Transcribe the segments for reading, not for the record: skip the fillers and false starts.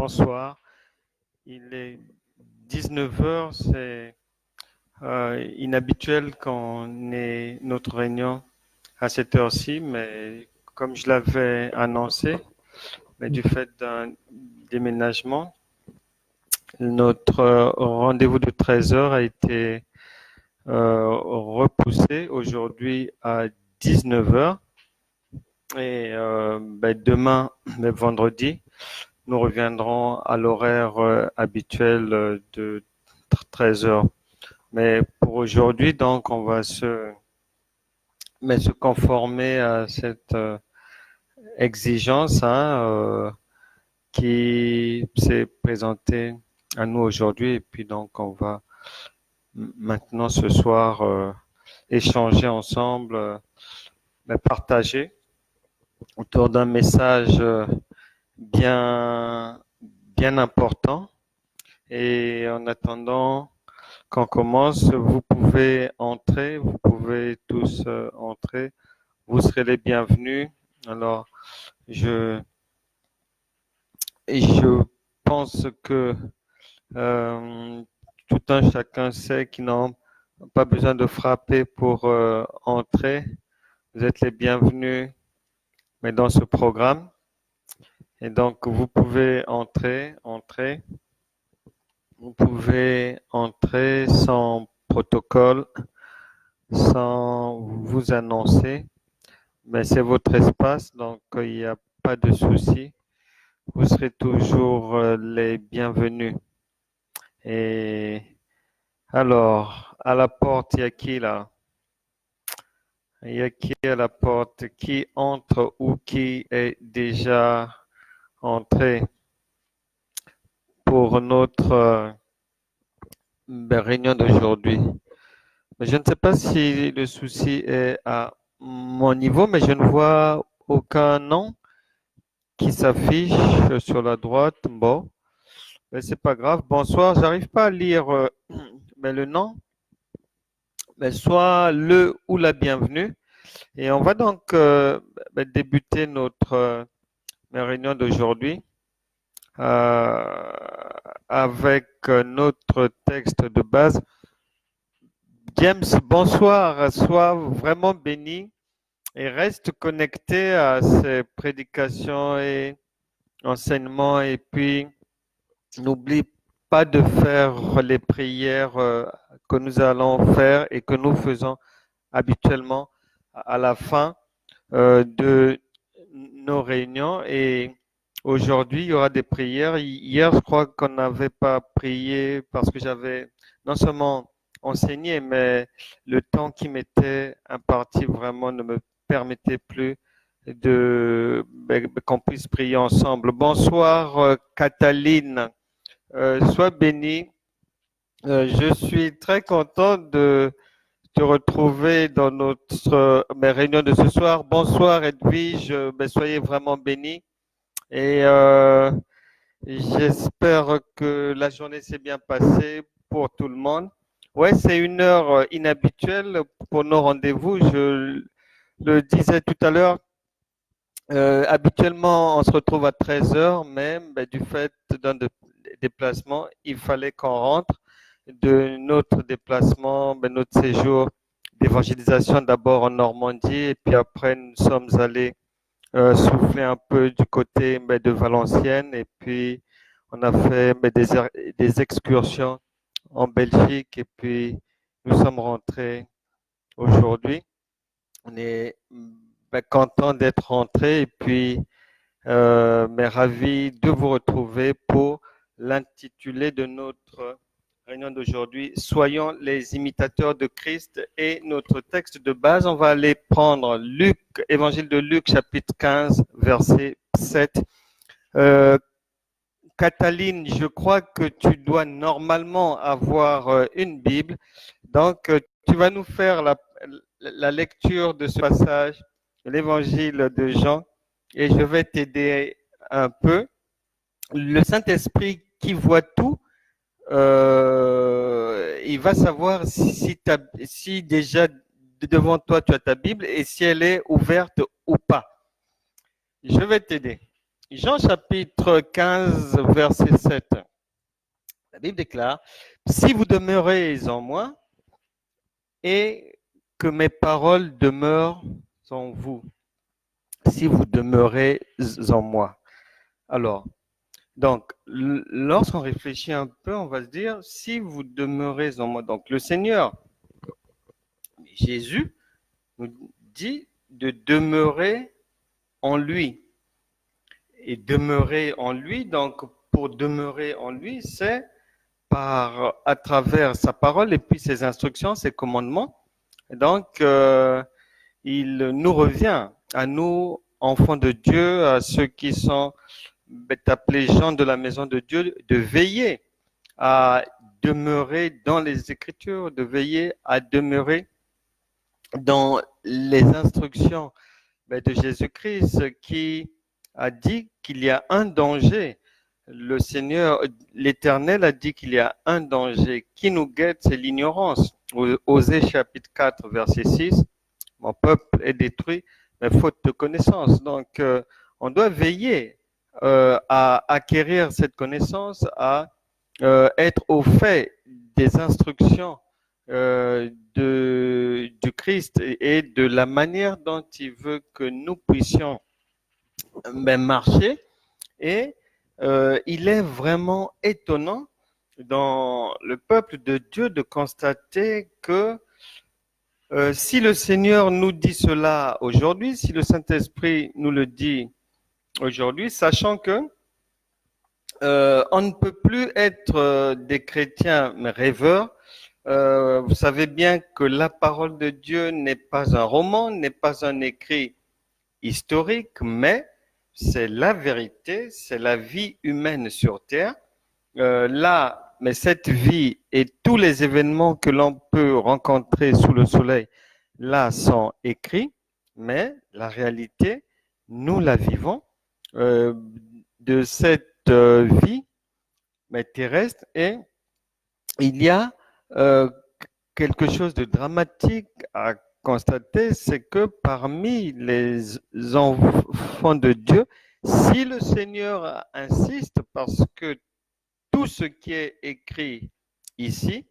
Bonsoir. Il est 19 heures. C'est inhabituel qu'on ait notre réunion à cette heure-ci, mais comme je l'avais annoncé, mais du fait d'un déménagement, notre rendez-vous de 13 heures a été repoussé aujourd'hui à 19 heures. Et demain, vendredi, nous reviendrons à l'horaire habituel de 13 heures. Mais pour aujourd'hui, donc, on va se conformer à cette exigence qui s'est présentée à nous aujourd'hui. Et puis donc, on va maintenant ce soir échanger ensemble, partager autour d'un message bien important. Et en attendant qu'on commence, vous pouvez entrer, vous pouvez tous entrer, vous serez les bienvenus. Alors, je pense que tout un chacun sait qu'ils n'ont pas besoin de frapper pour entrer. Vous êtes les bienvenus, mais dans ce programme. Et donc, vous pouvez entrer. Vous pouvez entrer sans protocole, sans vous annoncer, mais c'est votre espace, donc il n'y a pas de souci. Vous serez toujours les bienvenus. Et alors, à la porte, il y a qui là? Il y a qui à la porte? Qui entre ou qui est déjà entré pour notre réunion d'aujourd'hui? Je ne sais pas si le souci est à mon niveau, mais je ne vois aucun nom qui s'affiche sur la droite. Bon, mais c'est pas grave. Bonsoir, j'arrive pas à lire mais le nom, mais soit le ou la bienvenue. Et on va donc débuter notre réunion d'aujourd'hui avec notre texte de base. James, bonsoir, sois vraiment béni et reste connecté à ces prédications et enseignements, et puis n'oublie pas de faire les prières que nous allons faire et que nous faisons habituellement à la fin de nos réunions. Et aujourd'hui, il y aura des prières. Hier, je crois qu'on n'avait pas prié parce que j'avais non seulement enseigné, mais le temps qui m'était imparti vraiment ne me permettait plus de qu'on puisse prier ensemble. Bonsoir, Cataline. Sois bénie. Je suis très content de te retrouver dans notre réunion de ce soir. Bonsoir Edwige, soyez vraiment bénis. Et j'espère que la journée s'est bien passée pour tout le monde. Ouais, c'est une heure inhabituelle pour nos rendez-vous. Je le disais tout à l'heure, habituellement on se retrouve à 13 heures, mais du fait d'un déplacement, il fallait qu'on rentre de notre déplacement, notre séjour d'évangélisation d'abord en Normandie, et puis après nous sommes allés souffler un peu du côté de Valenciennes, et puis on a fait des excursions en Belgique, et puis nous sommes rentrés aujourd'hui. On est content d'être rentrés, et puis ravi de vous retrouver pour l'intitulé de notre réunion d'aujourd'hui, soyons les imitateurs de Christ. Et notre texte de base, on va aller prendre Luc, évangile de Luc, chapitre 15, verset 7. Cataline, je crois que tu dois normalement avoir une Bible. Donc, tu vas nous faire la lecture de ce passage, l'évangile de Jean, et je vais t'aider un peu. Le Saint-Esprit qui voit tout, il va savoir si déjà devant toi tu as ta Bible et si elle est ouverte ou pas. Je vais t'aider. Jean chapitre 15, verset 7. La Bible déclare, si vous demeurez en moi et que mes paroles demeurent en vous, si vous demeurez en moi. Alors, donc, lorsqu'on réfléchit un peu, on va se dire, si vous demeurez en moi, donc le Seigneur, Jésus, nous dit de demeurer en lui. Et demeurer en lui, donc pour demeurer en lui, c'est à travers sa parole et puis ses instructions, ses commandements. Donc, il nous revient à nous, enfants de Dieu, à ceux qui sont appelés gens de la maison de Dieu, de veiller à demeurer dans les Écritures, de veiller à demeurer dans les instructions de Jésus-Christ qui a dit qu'il y a un danger. Le Seigneur, l'Éternel a dit qu'il y a un danger qui nous guette, c'est l'ignorance. Osée chapitre 4, verset 6, mon peuple est détruit, mais faute de connaissance. Donc, on doit veiller à acquérir cette connaissance, à être au fait des instructions du Christ et de la manière dont il veut que nous puissions marcher. Et il est vraiment étonnant dans le peuple de Dieu de constater que si le Seigneur nous dit cela aujourd'hui, si le Saint-Esprit nous le dit aujourd'hui, sachant que on ne peut plus être des chrétiens rêveurs. Vous savez bien que la parole de Dieu n'est pas un roman, n'est pas un écrit historique, mais c'est la vérité, c'est la vie humaine sur Terre. Mais cette vie et tous les événements que l'on peut rencontrer sous le soleil, là, sont écrits, mais la réalité, nous la vivons de cette vie terrestre, et il y a quelque chose de dramatique à constater, c'est que parmi les enfants de Dieu, si le Seigneur insiste, parce que tout ce qui est écrit ici,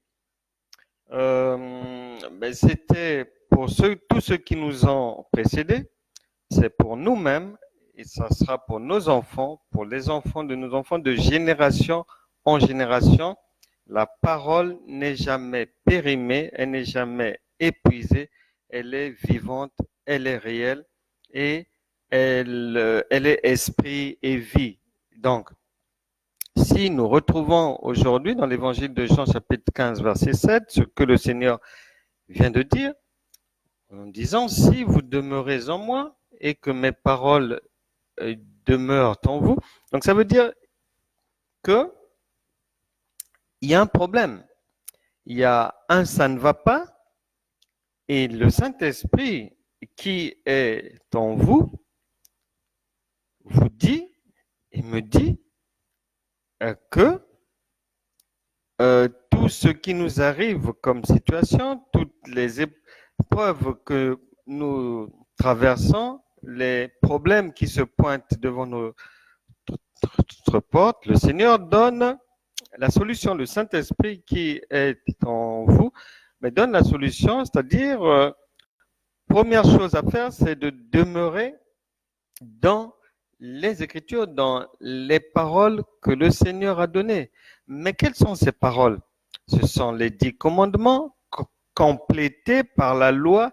c'était pour tous ceux qui nous ont précédés, c'est pour nous-mêmes, et ça sera pour nos enfants, pour les enfants de nos enfants, de génération en génération. La parole n'est jamais périmée, elle n'est jamais épuisée, elle est vivante, elle est réelle et elle est esprit et vie. Donc, si nous retrouvons aujourd'hui dans l'évangile de Jean chapitre 15 verset 7, ce que le Seigneur vient de dire, en disant, si vous demeurez en moi et que mes paroles demeurent en vous, donc ça veut dire que il y a un problème. Il y a un ça ne va pas, et le Saint-Esprit qui est en vous dit et me dit que tout ce qui nous arrive comme situation, toutes les épreuves que nous traversons, les problèmes qui se pointent devant notre porte, le Seigneur donne la solution. Le Saint-Esprit qui est en vous me donne la solution, c'est-à-dire, première chose à faire, c'est de demeurer dans les Écritures, dans les paroles que le Seigneur a données. Mais quelles sont ces paroles? Ce sont les 10 commandements complétés par la loi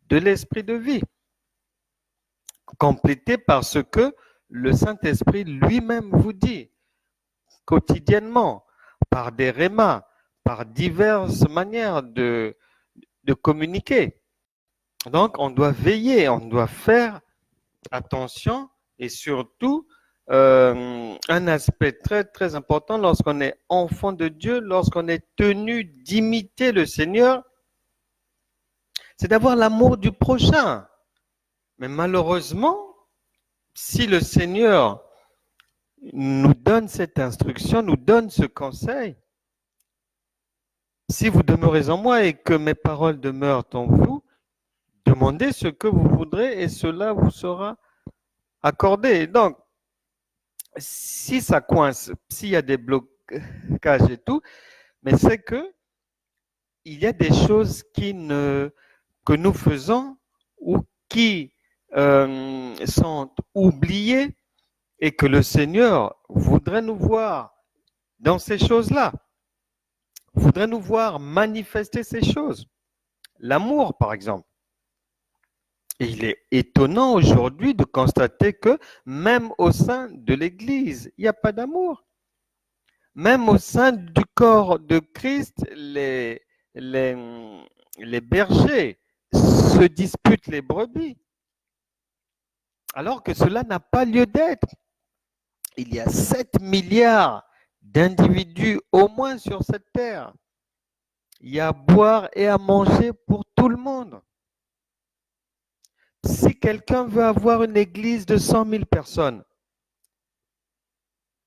de l'esprit de vie, complétés par ce que le Saint-Esprit lui-même vous dit quotidiennement, par des rémas, par diverses manières de communiquer. Donc, on doit veiller, on doit faire attention, et surtout, un aspect très, très important lorsqu'on est enfant de Dieu, lorsqu'on est tenu d'imiter le Seigneur, c'est d'avoir l'amour du prochain. Mais malheureusement, si le Seigneur nous donne cette instruction, nous donne ce conseil, si vous demeurez en moi et que mes paroles demeurent en vous, demandez ce que vous voudrez et cela vous sera accordé. Donc, si ça coince, s'il y a des blocages et tout, mais c'est que il y a des choses que nous faisons ou qui sont oubliées et que le Seigneur voudrait nous voir dans ces choses-là, voudrait nous voir manifester ces choses. L'amour, par exemple. Et il est étonnant aujourd'hui de constater que même au sein de l'Église, il n'y a pas d'amour. Même au sein du corps de Christ, les bergers se disputent les brebis, alors que cela n'a pas lieu d'être. Il y a 7 milliards d'individus au moins sur cette terre. Il y a à boire et à manger pour tout le monde. Si quelqu'un veut avoir une église de 100 000 personnes,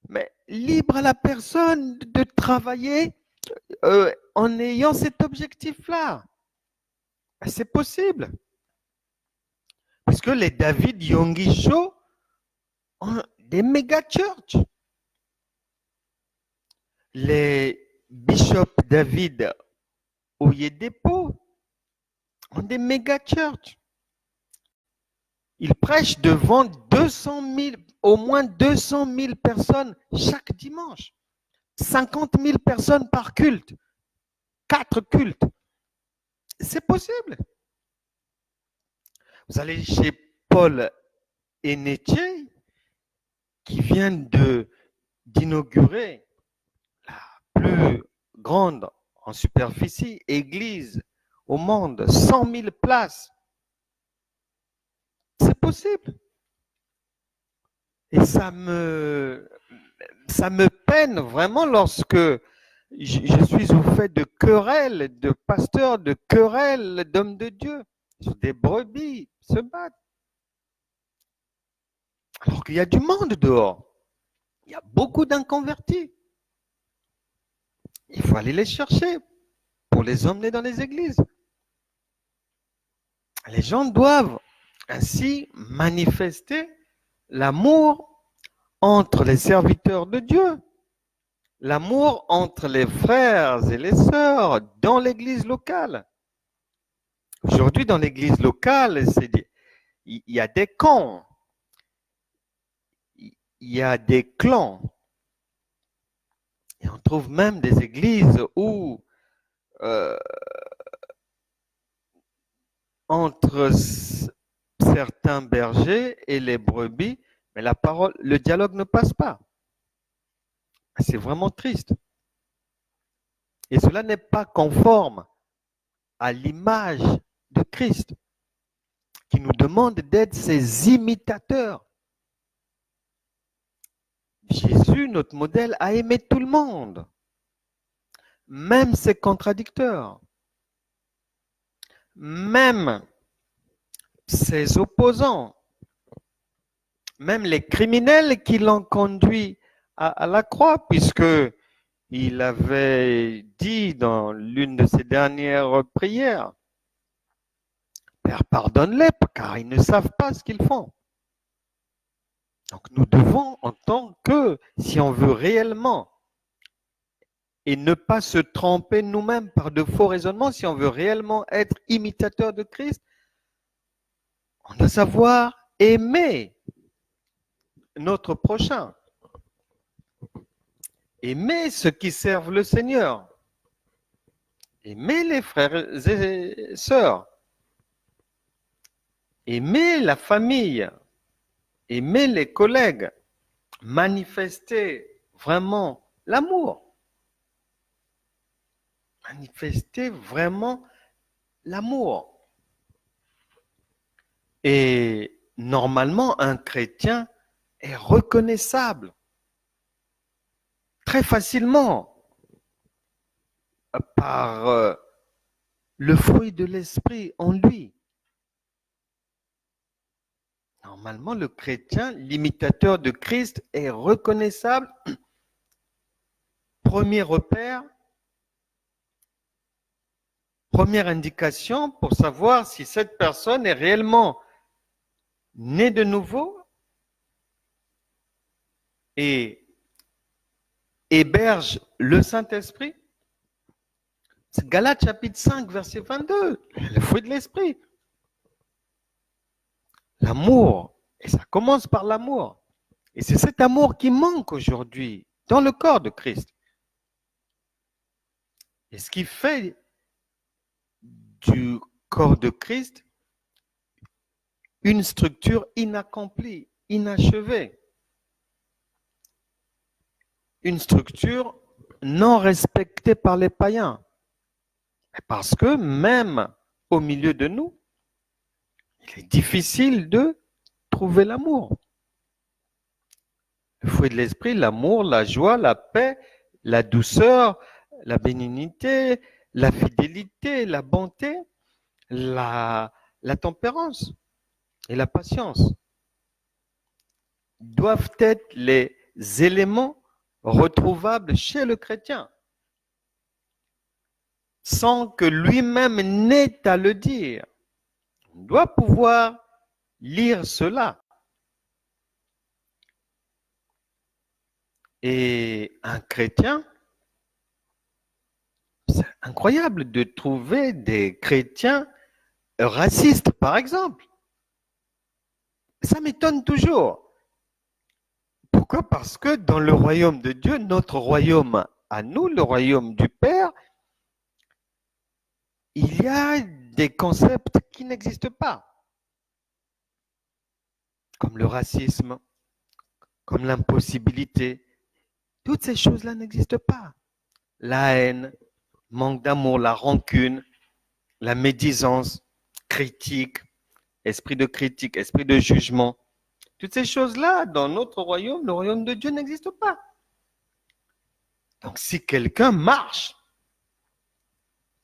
mais libre à la personne de travailler en ayant cet objectif-là. C'est possible. Puisque les David Yongisho ont des méga churches. Les Bishop David Oyedepo ont des méga churches. Ils prêchent devant 200 000, au moins 200 000 personnes chaque dimanche. 50 000 personnes par culte. 4 cultes. C'est possible. Vous allez chez Paul Enneche, qui vient d'inaugurer la plus grande en superficie église au monde, 100 000 places. C'est possible. Et ça me peine vraiment lorsque je suis au fait de querelles, de pasteurs, de querelles d'hommes de Dieu. Des brebis se battent. Alors qu'il y a du monde dehors. Il y a beaucoup d'inconvertis. Il faut aller les chercher pour les emmener dans les églises. Les gens doivent ainsi manifester l'amour entre les serviteurs de Dieu, l'amour entre les frères et les sœurs dans l'église locale. Aujourd'hui, dans l'église locale, il y a des camps, il y a des clans. Et on trouve même des églises où entre certains bergers et les brebis, mais le dialogue ne passe pas. C'est vraiment triste. Et cela n'est pas conforme à l'image de Christ, qui nous demande d'être ses imitateurs. Jésus, notre modèle, a aimé tout le monde, même ses contradicteurs, même ses opposants, même les criminels qui l'ont conduit à la croix, puisque il avait dit dans l'une de ses dernières prières, « Père, pardonne-les, car ils ne savent pas ce qu'ils font. » Donc nous devons, en tant que, si on veut réellement, et ne pas se tromper nous-mêmes par de faux raisonnements, si on veut réellement être imitateur de Christ, on doit savoir aimer notre prochain. Aimer ceux qui servent le Seigneur. Aimer les frères et sœurs. Aimer la famille. Aimer les collègues. Manifester vraiment l'amour. Manifester vraiment l'amour. Et normalement, un chrétien est reconnaissable très facilement par le fruit de l'esprit en lui. Normalement, le chrétien, l'imitateur de Christ, est reconnaissable. Premier repère, première indication pour savoir si cette personne est réellement née de nouveau et héberge le Saint-Esprit. C'est Galates chapitre 5, verset 22, le fruit de l'Esprit. L'amour, et ça commence par l'amour. Et c'est cet amour qui manque aujourd'hui dans le corps de Christ. Et ce qui fait du corps de Christ une structure inaccomplie, inachevée. Une structure non respectée par les païens. Parce que même au milieu de nous, il est difficile de trouver l'amour. Le fruit de l'esprit, l'amour, la joie, la paix, la douceur, la bénignité, la fidélité, la bonté, la tempérance et la patience doivent être les éléments retrouvables chez le chrétien, sans que lui-même n'ait à le dire. On doit pouvoir lire cela. Et un chrétien, c'est incroyable de trouver des chrétiens racistes, par exemple. Ça m'étonne toujours. Pourquoi? Parce que dans le royaume de Dieu, notre royaume à nous, le royaume du Père, il y a des concepts qui n'existent pas, comme le racisme, comme l'impossibilité. Toutes ces choses-là n'existent pas. La haine, manque d'amour, la rancune, la médisance, critique, esprit de critique, esprit de jugement. Toutes ces choses-là, dans notre royaume, le royaume de Dieu n'existe pas. Donc si quelqu'un marche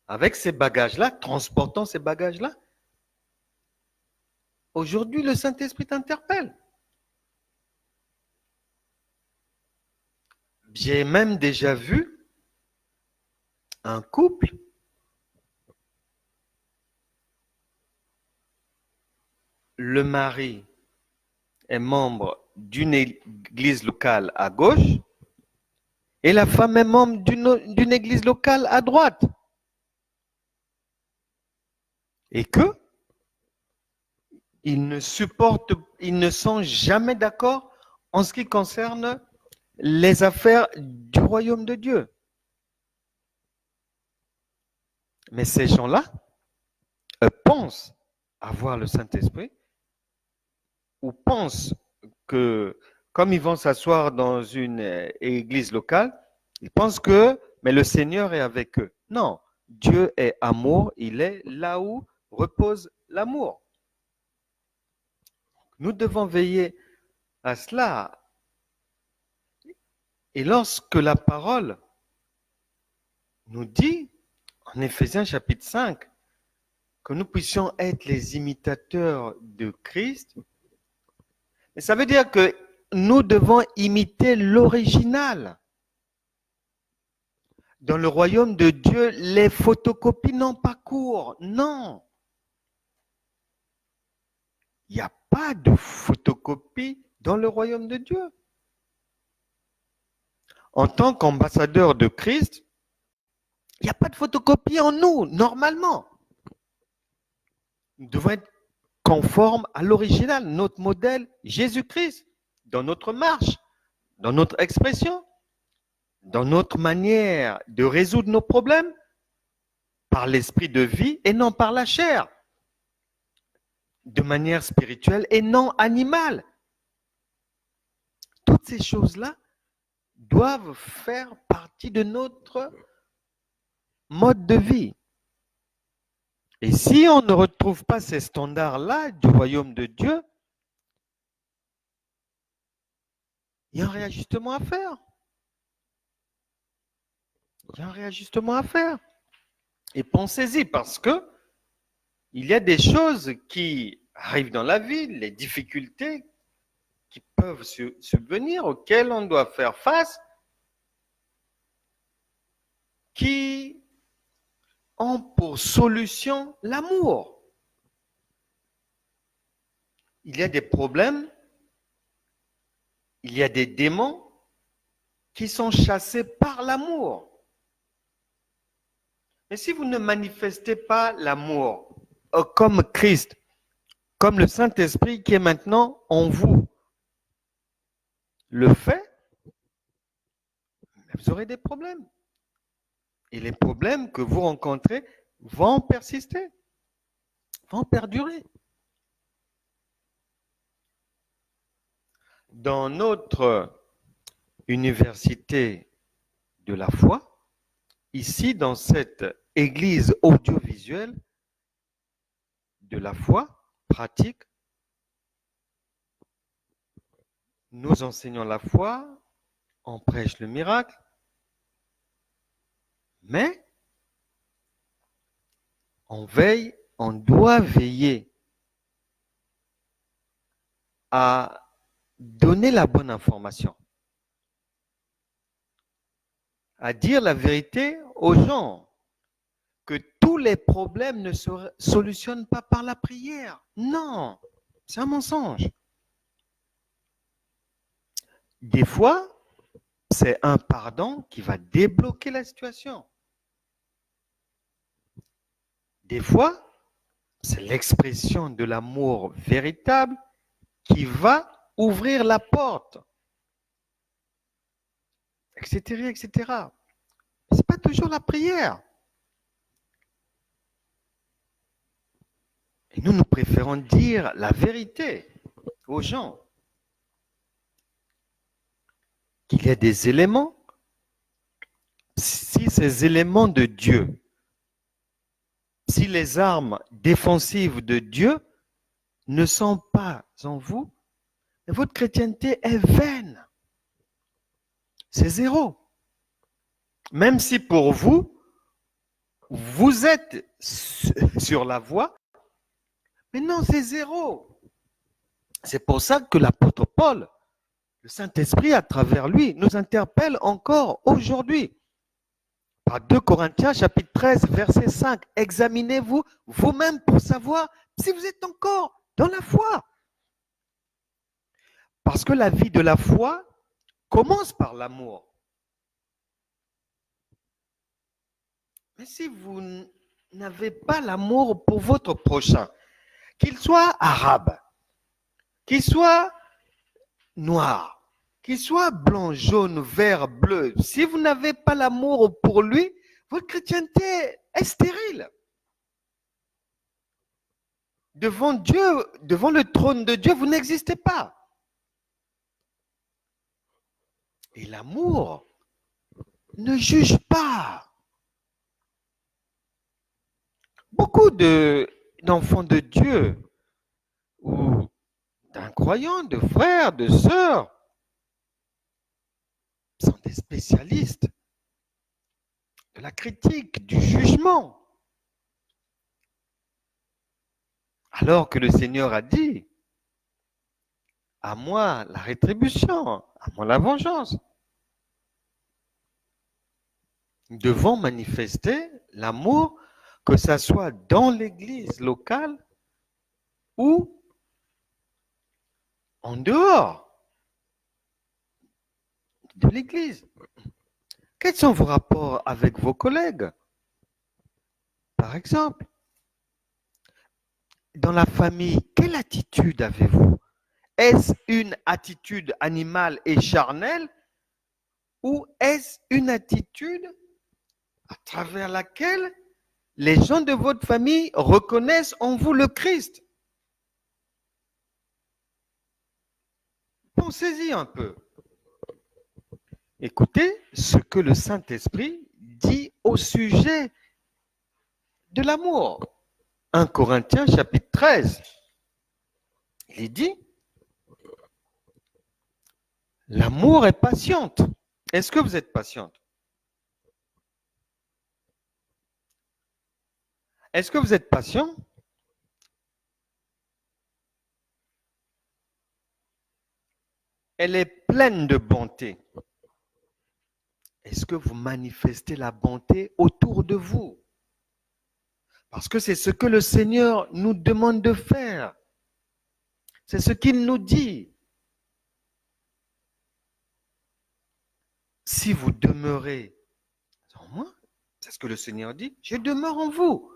avec ces bagages-là, transportant ces bagages-là, aujourd'hui le Saint-Esprit t'interpelle. J'ai même déjà vu un couple le mari est membre d'une église locale à gauche et la femme est membre d'une église locale à droite. Et que ils ne sont jamais d'accord en ce qui concerne les affaires du royaume de Dieu. Mais ces gens-là pensent avoir le Saint-Esprit ou pensent que, comme ils vont s'asseoir dans une église locale, ils pensent que, mais le Seigneur est avec eux. Non, Dieu est amour, il est là où repose l'amour. Nous devons veiller à cela. Et lorsque la parole nous dit, en Éphésiens chapitre 5, que nous puissions être les imitateurs de Christ, ça veut dire que nous devons imiter l'original. Dans le royaume de Dieu, les photocopies n'ont pas cours. Non. Il n'y a pas de photocopie dans le royaume de Dieu. En tant qu'ambassadeur de Christ, il n'y a pas de photocopie en nous, normalement. Nous devons être conformes à l'original, notre modèle Jésus-Christ, dans notre marche, dans notre expression, dans notre manière de résoudre nos problèmes, par l'esprit de vie et non par la chair, de manière spirituelle et non animale. Toutes ces choses-là doivent faire partie de notre mode de vie. Et si on ne retrouve pas ces standards-là du royaume de Dieu, il y a un réajustement à faire. Il y a un réajustement à faire. Et pensez-y, parce que il y a des choses qui arrivent dans la vie, les difficultés qui peuvent subvenir, auxquelles on doit faire face, qui ont pour solution l'amour. Il y a des problèmes, il y a des démons qui sont chassés par l'amour. Mais si vous ne manifestez pas l'amour comme Christ, comme le Saint-Esprit qui est maintenant en vous le fait, vous aurez des problèmes. Et les problèmes que vous rencontrez vont persister, vont perdurer. Dans notre université de la foi, ici dans cette église audiovisuelle de la foi pratique, nous enseignons la foi, on prêche le miracle, mais on veille, on doit veiller à donner la bonne information, à dire la vérité aux gens, que tous les problèmes ne se solutionnent pas par la prière. Non, c'est un mensonge. Des fois, c'est un pardon qui va débloquer la situation. Des fois, c'est l'expression de l'amour véritable qui va ouvrir la porte, etc., etc. Ce n'est pas toujours la prière. Et nous préférons dire la vérité aux gens. Qu'il y a des éléments, si ces éléments de Dieu, si les armes défensives de Dieu ne sont pas en vous, votre chrétienté est vaine. C'est zéro. Même si pour vous, vous êtes sur la voie, mais non, c'est zéro. C'est pour ça que l'apôtre Paul, le Saint-Esprit, à travers lui, nous interpelle encore aujourd'hui. Par 2 Corinthiens, chapitre 13, verset 5. Examinez-vous vous-même pour savoir si vous êtes encore dans la foi. Parce que la vie de la foi commence par l'amour. Mais si vous n'avez pas l'amour pour votre prochain, qu'il soit arabe, qu'il soit noir, qu'il soit blanc, jaune, vert, bleu, si vous n'avez pas l'amour pour lui, votre chrétienté est stérile. Devant Dieu, devant le trône de Dieu, vous n'existez pas. Et l'amour ne juge pas. Beaucoup d'enfants de Dieu ou d'incroyants, de frères, de sœurs sont des spécialistes de la critique, du jugement. Alors que le Seigneur a dit, à moi la rétribution, à moi la vengeance. Nous devons manifester l'amour, que ce soit dans l'église locale ou en dehors de l'église. Quels sont vos rapports avec vos collègues? Par exemple, dans la famille, quelle attitude avez-vous? Est-ce une attitude animale et charnelle ou est-ce une attitude à travers laquelle les gens de votre famille reconnaissent en vous le Christ? Pensez-y un peu. Écoutez ce que le Saint-Esprit dit au sujet de l'amour. 1 Corinthiens chapitre 13. Il dit, l'amour est patiente. Est-ce que vous êtes patiente? Est-ce que vous êtes patient? Elle est pleine de bonté. Est-ce que vous manifestez la bonté autour de vous? Parce que c'est ce que le Seigneur nous demande de faire. C'est ce qu'il nous dit. si vous demeurez en moi, c'est ce que le Seigneur dit, je demeure en vous.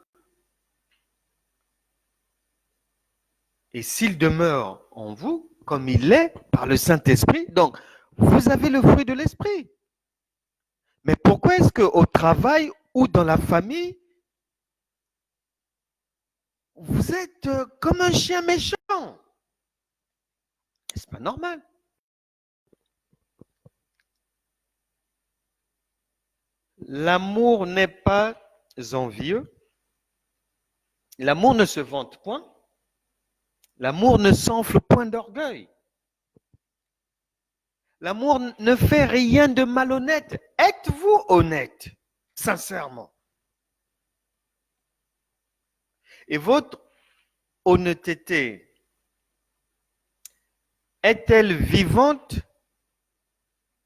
Et s'il demeure en vous, comme il l'est par le Saint-Esprit, donc vous avez le fruit de l'Esprit. Mais pourquoi est-ce qu'au travail ou dans la famille, vous êtes comme un chien méchant? C'est pas normal. L'amour n'est pas envieux. L'amour ne se vante point. L'amour ne s'enfle point d'orgueil. L'amour ne fait rien de malhonnête. Êtes-vous honnête, sincèrement? Et votre honnêteté est-elle vivante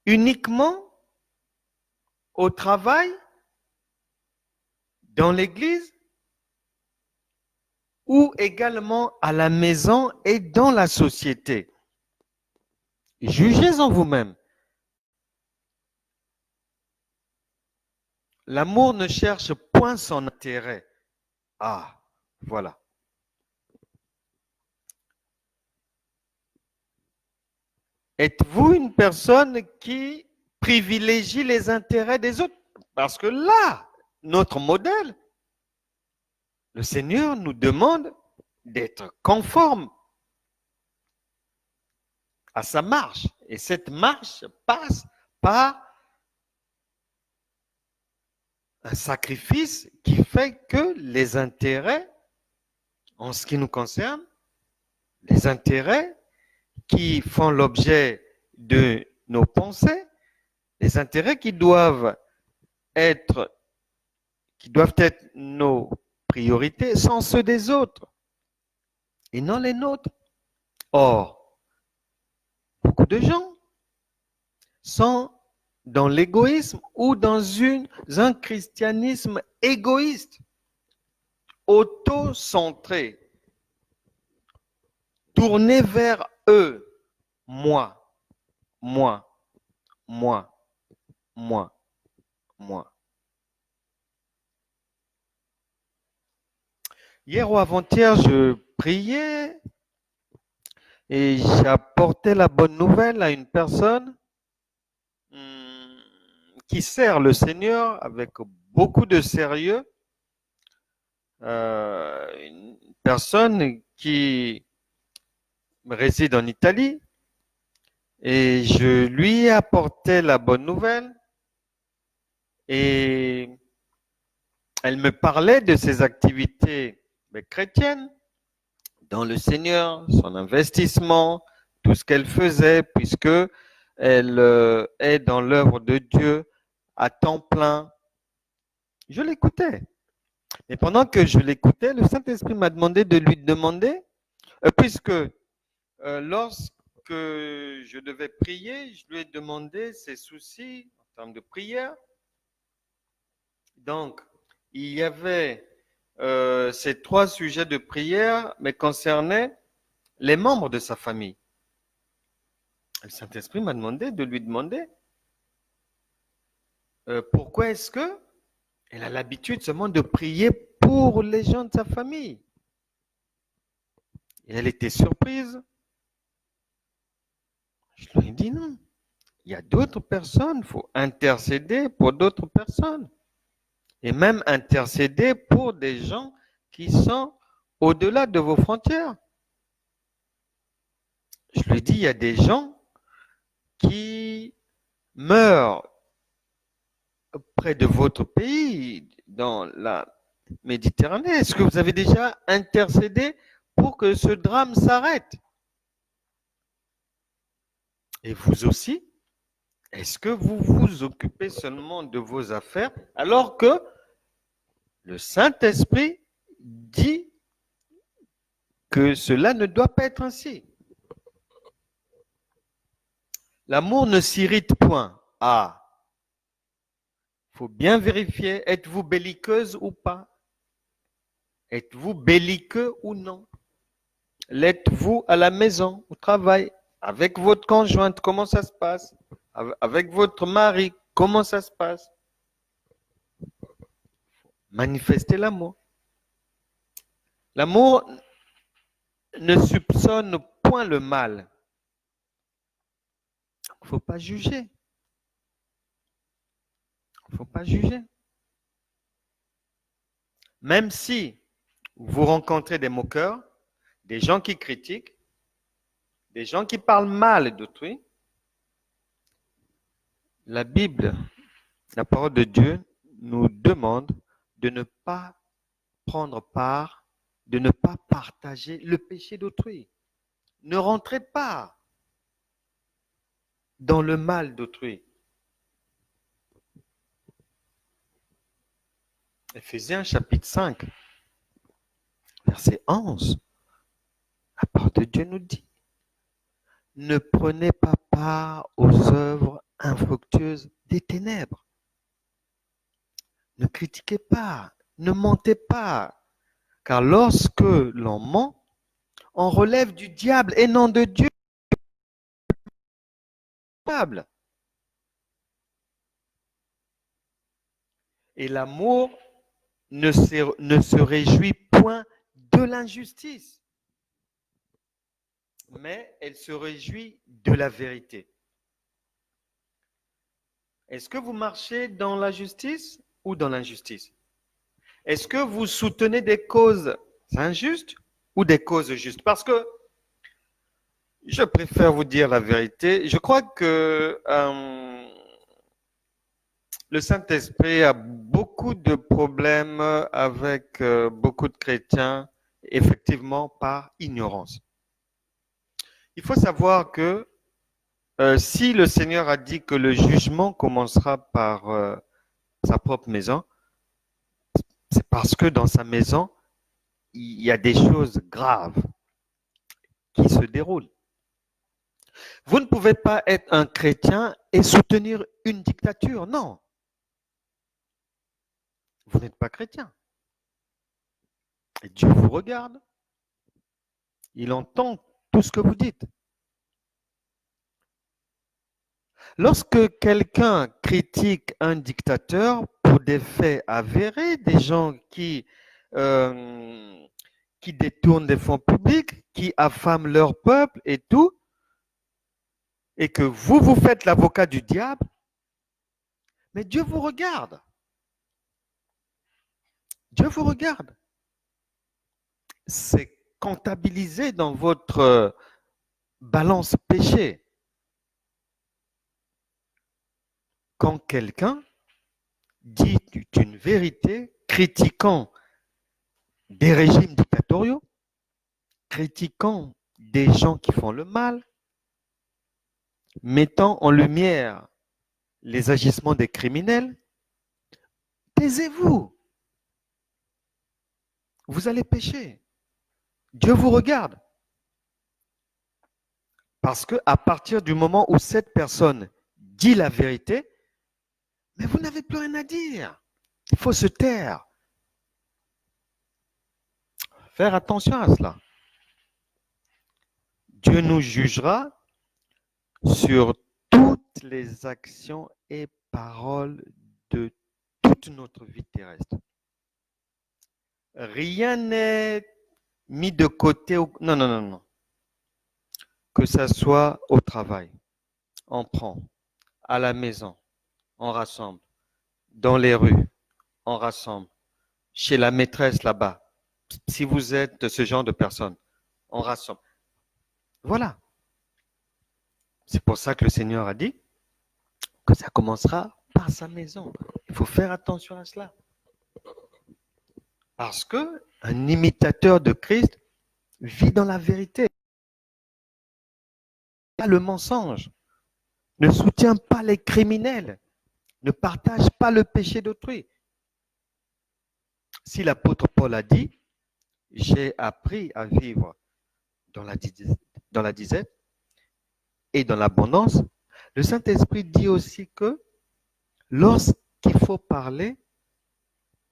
uniquement au travail, dans l'église, ou également à la maison et dans la société? Jugez en vous-même. L'amour ne cherche point son intérêt. Ah, voilà. Êtes-vous une personne qui privilégie les intérêts des autres? Parce que là, notre modèle, le Seigneur nous demande d'être conforme à sa marche. Et cette marche passe par un sacrifice qui fait que les intérêts, en ce qui nous concerne, les intérêts qui font l'objet de nos pensées, les intérêts qui doivent être nos priorités sont ceux des autres et non les nôtres. Or, beaucoup de gens sont dans l'égoïsme ou dans un christianisme égoïste, auto-centré, tourné vers eux, moi, moi, moi, moi, moi. Hier ou avant-hier, je priais et j'apportais la bonne nouvelle à une personne qui sert le Seigneur avec beaucoup de sérieux. Une personne qui réside en Italie, et je lui apportais la bonne nouvelle et elle me parlait de ses activités chrétiennes dans le Seigneur, son investissement, tout ce qu'elle faisait, puisque elle est dans l'œuvre de Dieu à temps plein. Je l'écoutais. Et pendant que je l'écoutais, le Saint-Esprit m'a demandé de lui demander, puisque lorsque je devais prier, je lui ai demandé ses soucis en termes de prière. Donc, il y avait ces 3 sujets de prière, mais concernaient les membres de sa famille. Le Saint-Esprit m'a demandé de lui demander pourquoi est-ce que elle a l'habitude seulement de prier pour les gens de sa famille. Et elle était surprise. Je lui ai dit non. Il y a d'autres personnes, il faut intercéder pour d'autres personnes. Et même intercéder pour des gens qui sont au-delà de vos frontières. Je lui ai dit, il y a des gens qui meurent près de votre pays, dans la Méditerranée. Est-ce que vous avez déjà intercédé pour que ce drame s'arrête? Et vous aussi, est-ce que vous vous occupez seulement de vos affaires alors que le Saint-Esprit dit que cela ne doit pas être ainsi? L'amour ne s'irrite point. Ah, il faut bien vérifier, êtes-vous belliqueuse ou pas? Êtes-vous belliqueux ou non? L'êtes-vous à la maison, au travail, avec votre conjointe? Comment ça se passe? Avec votre mari? Comment ça se passe? Manifester l'amour. L'amour ne soupçonne point le mal. Il ne faut pas juger. Il ne faut pas juger. Même si vous rencontrez des moqueurs, des gens qui critiquent, des gens qui parlent mal d'autrui, la Bible, la parole de Dieu, nous demande de ne pas prendre part, de ne pas partager le péché d'autrui. Ne rentrez pas dans le mal d'autrui. Éphésiens chapitre 5, verset 11. La parole de Dieu nous dit, ne prenez pas part aux œuvres infructueuses des ténèbres. Ne critiquez pas, ne mentez pas, car lorsque l'on ment, on relève du diable et non de Dieu. Et l'amour ne se réjouit point de l'injustice, mais elle se réjouit de la vérité. Est-ce que vous marchez dans la justice ou dans l'injustice? Est-ce que vous soutenez des causes injustes ou des causes justes? Parce que je préfère vous dire la vérité. Je crois que le Saint-Esprit a beaucoup de problèmes avec beaucoup de chrétiens, effectivement par ignorance. Il faut savoir que si le Seigneur a dit que le jugement commencera par sa propre maison, c'est parce que dans sa maison, il y a des choses graves qui se déroulent. Vous ne pouvez pas être un chrétien et soutenir une dictature, non. Vous n'êtes pas chrétien. Et Dieu vous regarde. Il entend tout ce que vous dites. Lorsque quelqu'un critique un dictateur pour des faits avérés, des gens qui détournent des fonds publics, qui affament leur peuple et tout, et que vous faites l'avocat du diable, mais Dieu vous regarde. Dieu vous regarde. C'est comptabilisé dans votre balance péché. Quand quelqu'un dit une vérité critiquant des régimes dictatoriaux, critiquant des gens qui font le mal, mettant en lumière les agissements des criminels, taisez-vous. Vous allez pécher. Dieu vous regarde. Parce qu'à partir du moment où cette personne dit la vérité, mais vous n'avez plus rien à dire. Il faut se taire. Faire attention à cela. Dieu nous jugera sur toutes les actions et paroles de toute notre vie terrestre. Rien n'est mis de côté. Non, non, non, non. Que ça soit au travail, on prend, à la maison, on rassemble, dans les rues, on rassemble, chez la maîtresse là-bas, si vous êtes ce genre de personne, on rassemble. Voilà. C'est pour ça que le Seigneur a dit que ça commencera par sa maison. Il faut faire attention à cela. Parce qu'un imitateur de Christ vit dans la vérité, pas le mensonge, ne soutient pas les criminels, ne partage pas le péché d'autrui. Si l'apôtre Paul a dit, j'ai appris à vivre dans la disette et dans l'abondance, le Saint-Esprit dit aussi que lorsqu'il faut parler,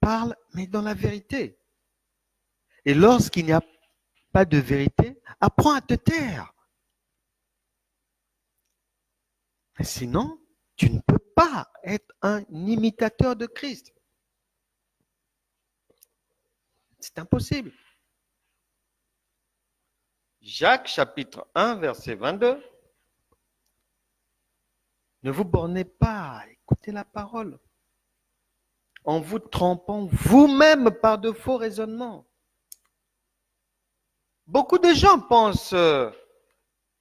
parle, mais dans la vérité. Et lorsqu'il n'y a pas de vérité, apprends à te taire. Mais sinon, tu ne peux pas pas être un imitateur de Christ. C'est impossible. Jacques chapitre 1, verset 22. Ne vous bornez pas à écouter la parole en vous trompant vous-même par de faux raisonnements. Beaucoup de gens pensent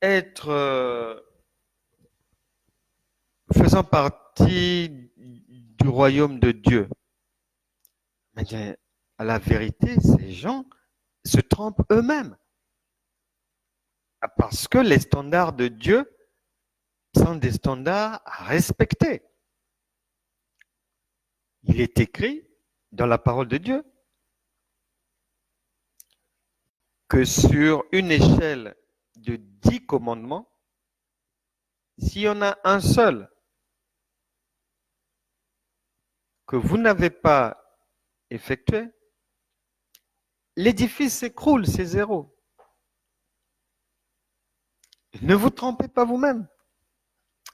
être faisant partie du royaume de Dieu. Mais à la vérité, ces gens se trompent eux-mêmes. Parce que les standards de Dieu sont des standards à respecter. Il est écrit dans la parole de Dieu que sur une échelle de 10 commandements, s'il y en a un seul que vous n'avez pas effectué, l'édifice s'écroule, c'est zéro. Ne vous trompez pas vous-même.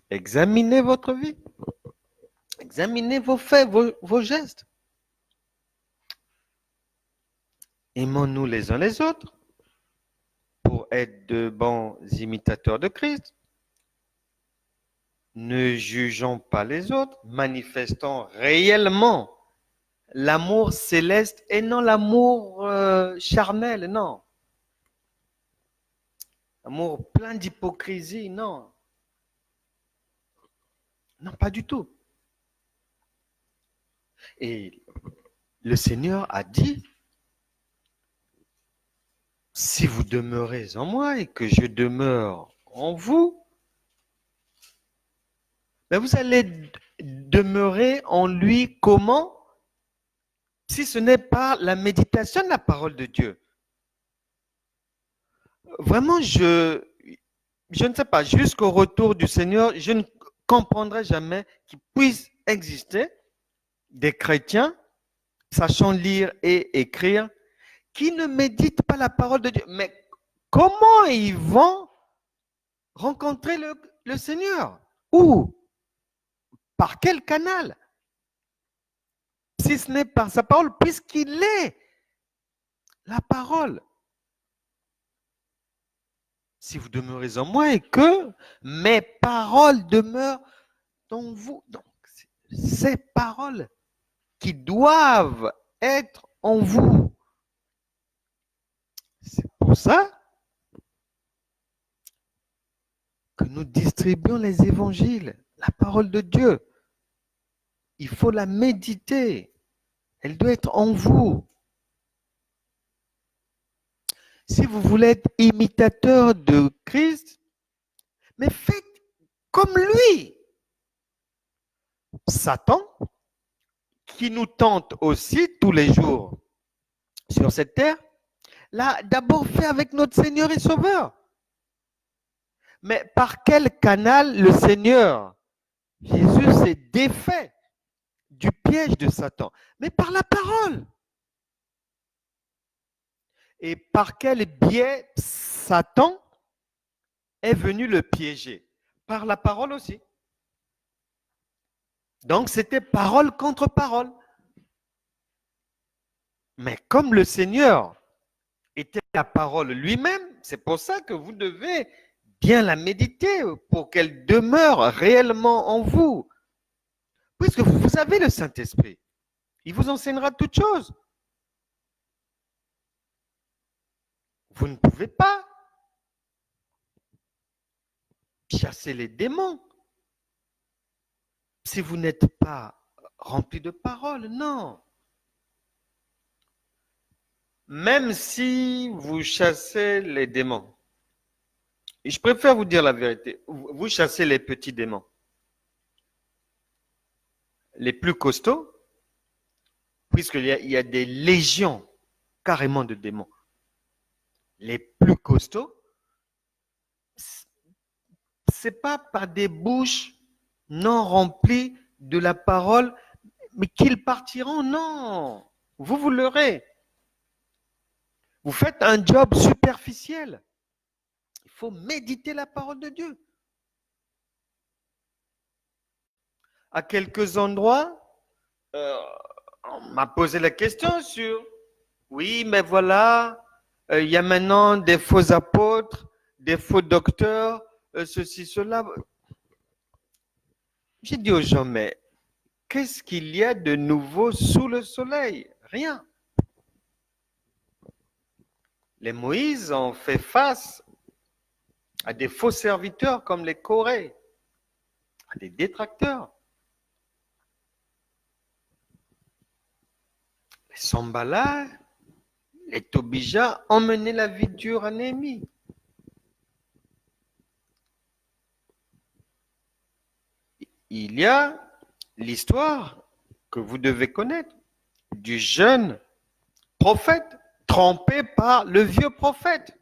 Examinez votre vie. Examinez vos faits, vos gestes. Aimons-nous les uns les autres pour être de bons imitateurs de Christ. Ne jugeons pas les autres, manifestons réellement l'amour céleste et non l'amour charnel, non. Amour plein d'hypocrisie, non. Non, pas du tout. Et le Seigneur a dit, si vous demeurez en moi et que je demeure en vous, ben vous allez demeurer en lui comment? Si ce n'est pas la méditation de la parole de Dieu. Vraiment, je ne sais pas, jusqu'au retour du Seigneur, je ne comprendrai jamais qu'il puisse exister des chrétiens, sachant lire et écrire, qui ne méditent pas la parole de Dieu. Mais comment ils vont rencontrer le Seigneur? Où? Par quel canal? Si ce n'est par sa parole, puisqu'il est la parole. Si vous demeurez en moi et que mes paroles demeurent en vous. Donc, ces paroles qui doivent être en vous. C'est pour ça que nous distribuons les évangiles, la parole de Dieu. Il faut la méditer. Elle doit être en vous. Si vous voulez être imitateur de Christ, mais faites comme lui. Satan, qui nous tente aussi tous les jours sur cette terre, l'a d'abord fait avec notre Seigneur et Sauveur. Mais par quel canal le Seigneur Jésus s'est défait du piège de Satan? Mais par la parole. Et par quel biais Satan est venu le piéger? Par la parole aussi. Donc c'était parole contre parole. Mais comme le Seigneur était la parole lui-même, c'est pour ça que vous devez bien la méditer pour qu'elle demeure réellement en vous. Puisque vous avez le Saint-Esprit. Il vous enseignera toutes choses. Vous ne pouvez pas chasser les démons si vous n'êtes pas rempli de paroles, non. Même si vous chassez les démons, et je préfère vous dire la vérité, vous chassez les petits démons. Les plus costauds, puisqu'il y a des légions carrément de démons. Les plus costauds, c'est pas par des bouches non remplies de la parole, mais qu'ils partiront, non. Vous l'aurez. Vous faites un job superficiel. Il faut méditer la parole de Dieu. à quelques endroits, on m'a posé la question sur, oui, mais voilà, il y a maintenant des faux apôtres, des faux docteurs, ceci, cela. J'ai dit aux gens, mais qu'est-ce qu'il y a de nouveau sous le soleil? Rien. Les Moïse ont fait face à des faux serviteurs comme les Corées, à des détracteurs. Les Sambala, les Tobija ont mené la vie dure à Néhémie. Il y a l'histoire que vous devez connaître du jeune prophète trompé par le vieux prophète.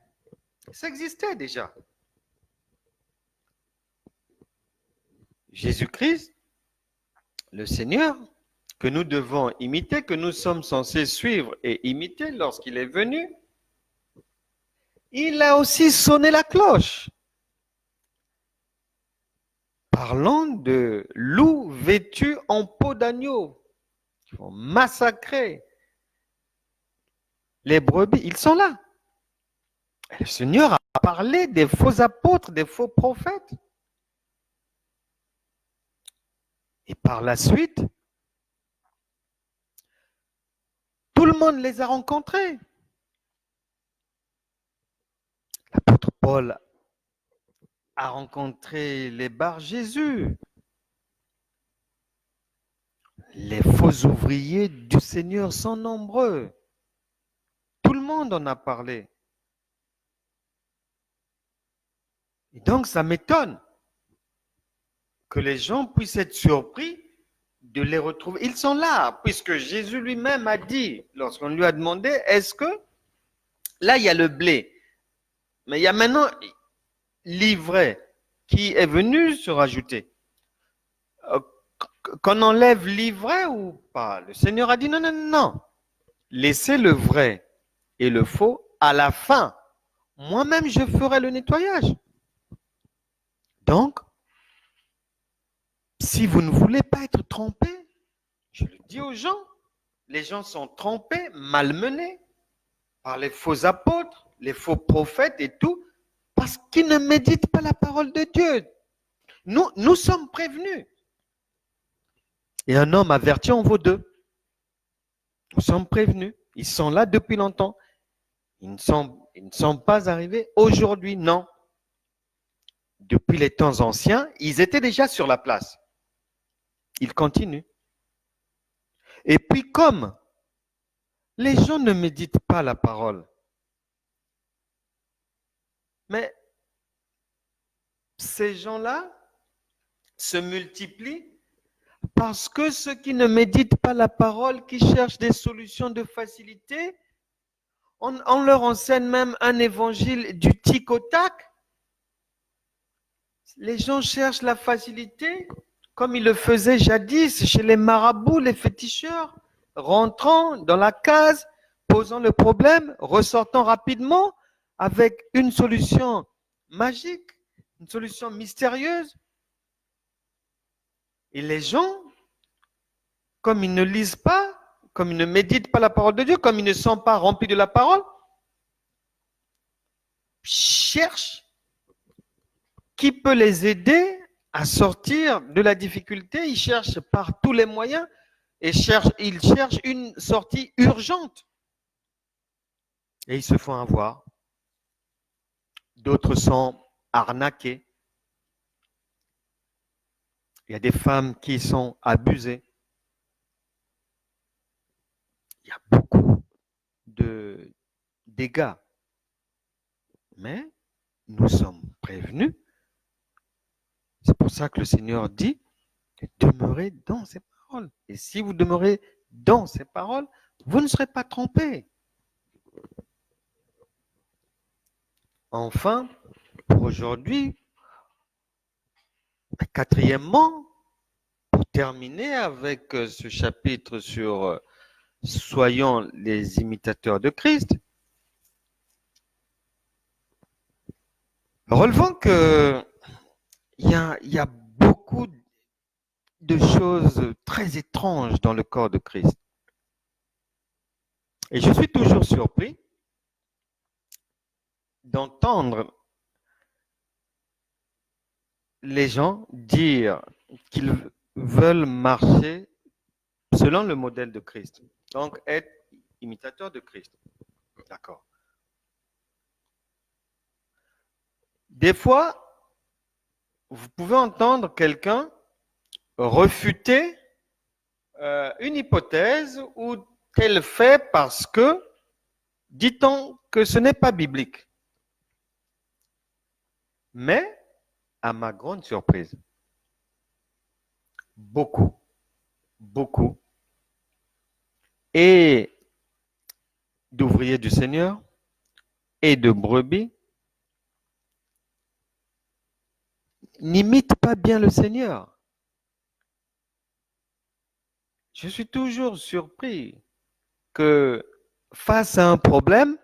Ça existait déjà. Jésus-Christ, le Seigneur, que nous devons imiter, que nous sommes censés suivre et imiter lorsqu'il est venu, il a aussi sonné la cloche, parlant de loups vêtus en peau d'agneau, qui vont massacrer les brebis. Ils sont là. Et le Seigneur a parlé des faux apôtres, des faux prophètes. Et par la suite, tout le monde les a rencontrés. L'apôtre Paul a rencontré les Bar Jésus, les faux ouvriers du Seigneur sont nombreux. Tout le monde en a parlé. Et donc, ça m'étonne que les gens puissent être surpris de les retrouver. Ils sont là, puisque Jésus lui-même a dit, lorsqu'on lui a demandé, est-ce que, là, il y a le blé, mais il y a maintenant l'ivraie qui est venu se rajouter. Qu'on enlève l'ivraie ou pas? Le Seigneur a dit non, non, non. Laissez le vrai et le faux à la fin. Moi-même, je ferai le nettoyage. Donc, si vous ne voulez pas être trompés, je le dis aux gens, les gens sont trompés, malmenés par les faux apôtres, les faux prophètes et tout, parce qu'ils ne méditent pas la parole de Dieu. Nous sommes prévenus. Et un homme averti en vaut deux. Nous sommes prévenus. Ils sont là depuis longtemps. Ils ne sont pas arrivés aujourd'hui, non. Depuis les temps anciens, ils étaient déjà sur la place. Ils continuent. Et puis comme les gens ne méditent pas la parole, mais ces gens-là se multiplient parce que ceux qui ne méditent pas la parole, qui cherchent des solutions de facilité, on leur enseigne même un évangile du tic au tac. Les gens cherchent la facilité comme ils le faisaient jadis chez les marabouts, les féticheurs, rentrant dans la case, posant le problème, ressortant rapidement avec une solution magique, une solution mystérieuse. Et les gens, comme ils ne lisent pas, comme ils ne méditent pas la parole de Dieu, comme ils ne sont pas remplis de la parole, cherchent qui peut les aider à sortir de la difficulté. Ils cherchent par tous les moyens et ils cherchent une sortie urgente. Et ils se font avoir. D'autres sont arnaqués. Il y a des femmes qui sont abusées. Il y a beaucoup de dégâts. Mais nous sommes prévenus. C'est pour ça que le Seigneur dit de demeurer dans ses paroles. Et si vous demeurez dans ses paroles, vous ne serez pas trompés. Enfin, pour aujourd'hui, quatrièmement, pour terminer avec ce chapitre sur soyons les imitateurs de Christ, relevons que il y a beaucoup de choses très étranges dans le corps de Christ. Et je suis toujours surpris d'entendre les gens dire qu'ils veulent marcher selon le modèle de Christ. Donc, être imitateur de Christ. D'accord. Des fois, vous pouvez entendre quelqu'un refuter une hypothèse ou tel fait parce que, dit-on que ce n'est pas biblique. Mais, à ma grande surprise, beaucoup, et d'ouvriers du Seigneur et de brebis n'imitent pas bien le Seigneur. Je suis toujours surpris que face à un problème,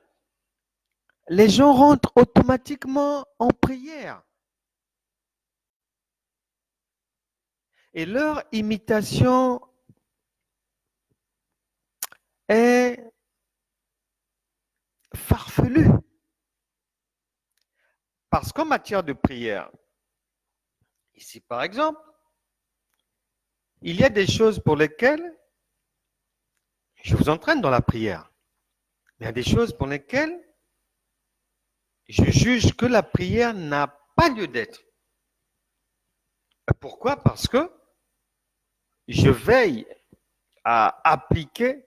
les gens rentrent automatiquement en prière. Et leur imitation est farfelue. Parce qu'en matière de prière, ici par exemple, il y a des choses pour lesquelles je vous entraîne dans la prière. Il y a des choses pour lesquelles je juge que la prière n'a pas lieu d'être. Pourquoi? Parce que je veille à appliquer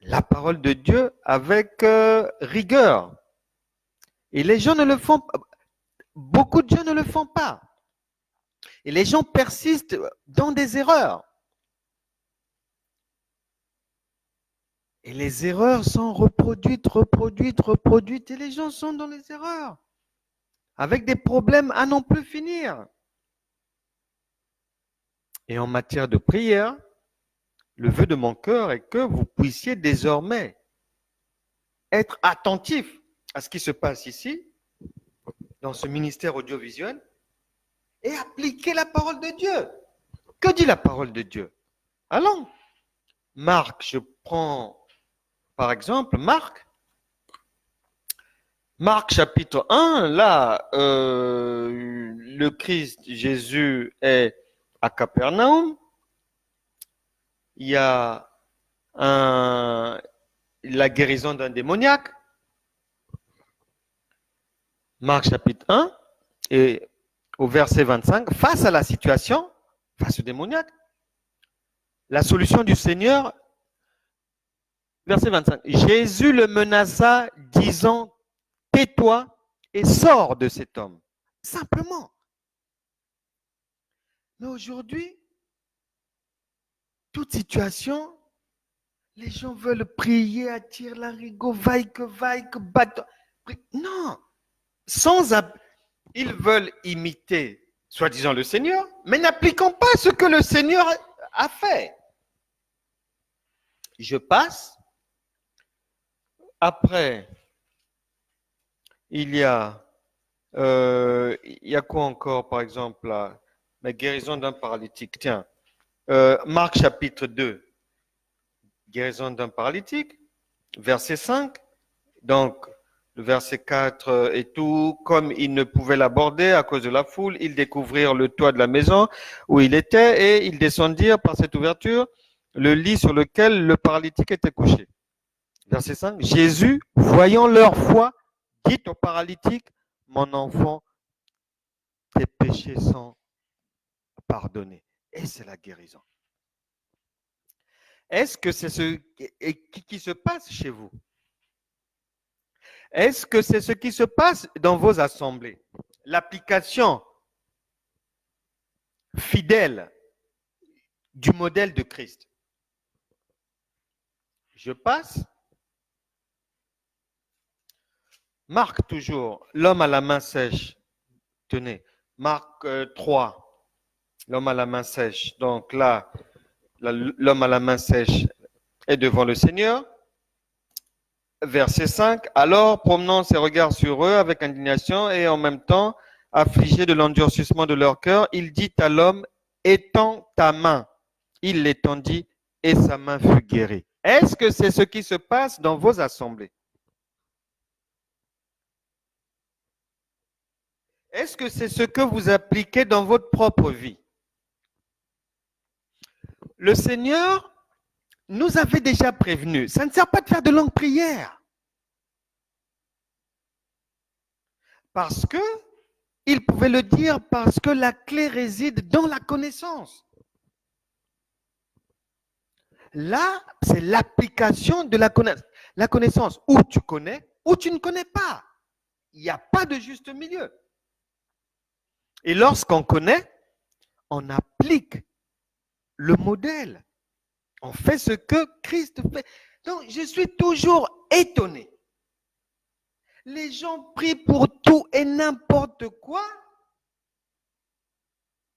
la parole de Dieu avec rigueur. Et les gens ne le font pas. Beaucoup de gens ne le font pas. Et les gens persistent dans des erreurs. Et les erreurs sont reproduites, et les gens sont dans les erreurs. Avec des problèmes à n'en plus finir. Et en matière de prière, le vœu de mon cœur est que vous puissiez désormais être attentif à ce qui se passe ici, dans ce ministère audiovisuel, et appliquer la parole de Dieu. Que dit la parole de Dieu? Allons. Marc, je prends par exemple Marc chapitre 1, là, le Christ Jésus est à Capernaum. Il y a la guérison d'un démoniaque. Marc chapitre 1, et au verset 25, face à la situation, face au démoniaque, la solution du Seigneur, verset 25, Jésus le menaça, disant, tais-toi et sors de cet homme. Simplement. Mais aujourd'hui, toute situation, les gens veulent prier, attirer l'arigot, vaille que batte. Non. Ils veulent imiter, soi-disant, le Seigneur, mais n'appliquant pas ce que le Seigneur a fait. Je passe. Après, il y a quoi encore, par exemple, la guérison d'un paralytique. Tiens, Marc chapitre 2, guérison d'un paralytique, verset 5. Donc, le verset 4 et tout, comme ils ne pouvaient l'aborder à cause de la foule, ils découvrirent le toit de la maison où il était et ils descendirent par cette ouverture le lit sur lequel le paralytique était couché. Verset 5, Jésus, voyant leur foi, dit au paralytique, mon enfant, tes péchés sont pardonnés. Et c'est la guérison. Est-ce que c'est ce qui se passe chez vous? Est-ce que c'est ce qui se passe dans vos assemblées? L'application fidèle du modèle de Christ. Je passe. Marc toujours, l'homme à la main sèche. Tenez, Marc 3, l'homme à la main sèche. Donc là, l'homme à la main sèche est devant le Seigneur. Verset 5, alors promenant ses regards sur eux avec indignation et en même temps affligé de l'endurcissement de leur cœur, il dit à l'homme, étends ta main. Il l'étendit et sa main fut guérie. Est-ce que c'est ce qui se passe dans vos assemblées? Est-ce que c'est ce que vous appliquez dans votre propre vie? Le Seigneur nous avait déjà prévenus. Ça ne sert pas de faire de longues prières. Parce que, il pouvait le dire, parce que la clé réside dans la connaissance. Là, c'est l'application de la connaissance. Ou tu connais, ou tu ne connais pas. Il n'y a pas de juste milieu. Et lorsqu'on connaît, on applique le modèle. On fait ce que Christ fait. Donc, je suis toujours étonné. Les gens prient pour tout et n'importe quoi,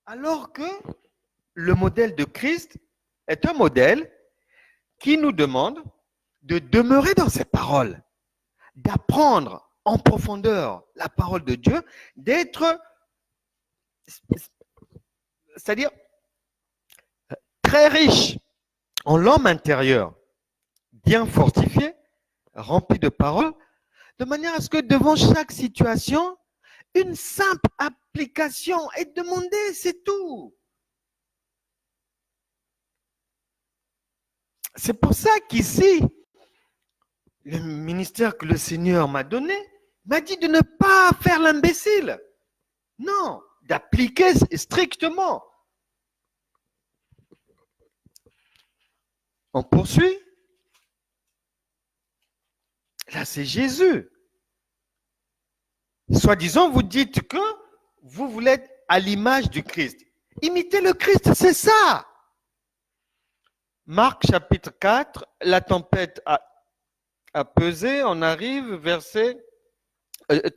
alors que le modèle de Christ est un modèle qui nous demande de demeurer dans ses paroles, d'apprendre en profondeur la parole de Dieu, d'être, c'est-à-dire très riche en l'homme intérieur, bien fortifié, rempli de paroles, de manière à ce que devant chaque situation, une simple application est demandée, c'est tout. C'est pour ça qu'ici, le ministère que le Seigneur m'a donné m'a dit de ne pas faire l'imbécile. Non, d'appliquer strictement. On poursuit. Là, c'est Jésus. Soi-disant, vous dites que vous voulez être à l'image du Christ. Imitez le Christ, c'est ça. Marc chapitre 4, la tempête a pesé, on arrive, verset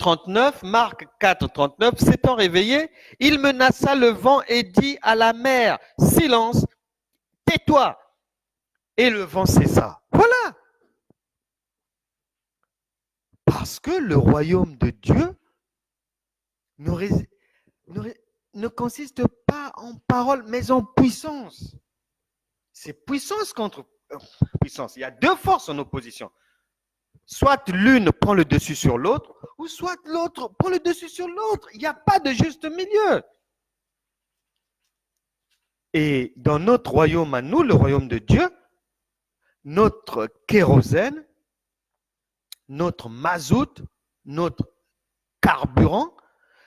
39, Marc 4, 39, s'étant réveillé, il menaça le vent et dit à la mer, silence, tais-toi. Et le vent cessa. Voilà. Parce que le royaume de Dieu ne consiste pas en parole, mais en puissance. C'est puissance contre puissance. Il y a deux forces en opposition. Soit l'une prend le dessus sur l'autre, ou soit l'autre prend le dessus sur l'autre. Il n'y a pas de juste milieu. Et dans notre royaume à nous, le royaume de Dieu, notre kérosène, notre mazout, notre carburant,